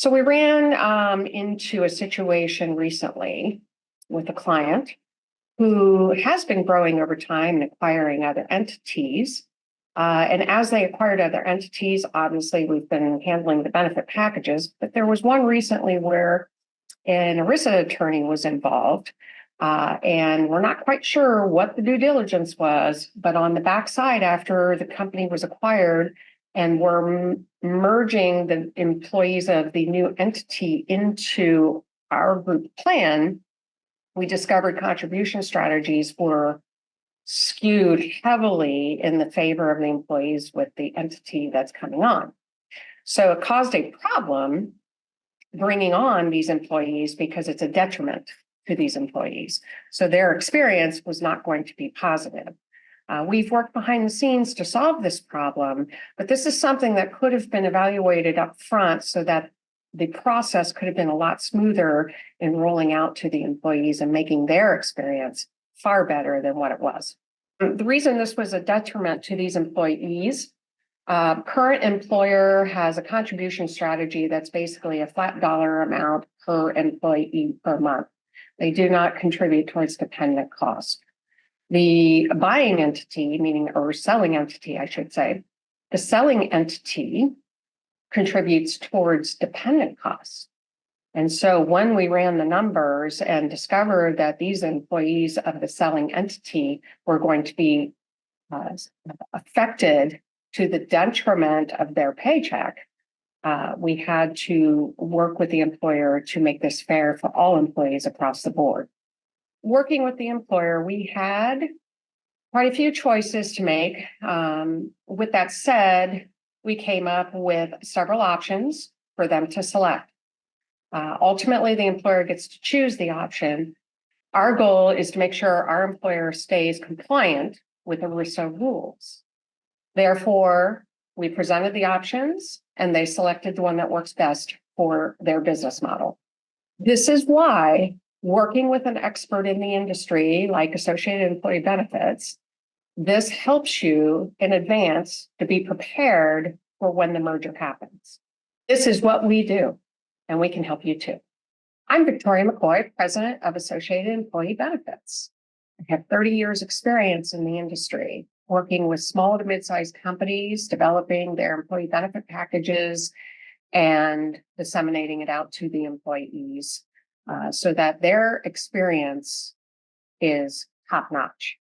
So we ran into a situation recently with a client who has been growing over time and acquiring other entities. And as they acquired other entities, obviously we've been handling the benefit packages, but there was one recently where an ERISA attorney was involved. And we're not quite sure what the due diligence was, but on the backside, after the company was acquired and we're merging the employees of the new entity into our group plan, we discovered contribution strategies were skewed heavily in the favor of the employees with the entity that's coming on. So it caused a problem bringing on these employees because it's a detriment to these employees. So their experience was not going to be positive. We've worked behind the scenes to solve this problem, but this is something that could have been evaluated up front so that the process could have been a lot smoother in rolling out to the employees and making their experience far better than what it was. The reason this was a detriment to these employees, current employer has a contribution strategy that's basically a flat dollar amount per employee per month. They do not contribute towards dependent cost. The buying entity, or selling entity, I should say, the selling entity contributes towards dependent costs. And so when we ran the numbers and discovered that these employees of the selling entity were going to be affected to the detriment of their paycheck, we had to work with the employer to make this fair for all employees across the board. Working with the employer, we had quite a few choices to make. With that said, we came up with several options for them to select. Ultimately, the employer gets to choose the option. Our goal is to make sure our employer stays compliant with ERISA rules. Therefore, we presented the options and they selected the one that works best for their business model. This is why working with an expert in the industry, like Associated Employee Benefits, this helps you in advance to be prepared for when the merger happens. This is what we do, and we can help you too. I'm Victoria McCoy, president of Associated Employee Benefits. I have 30 years experience in the industry, working with small to mid-sized companies, developing their employee benefit packages and disseminating it out to the employees so that their experience is top-notch.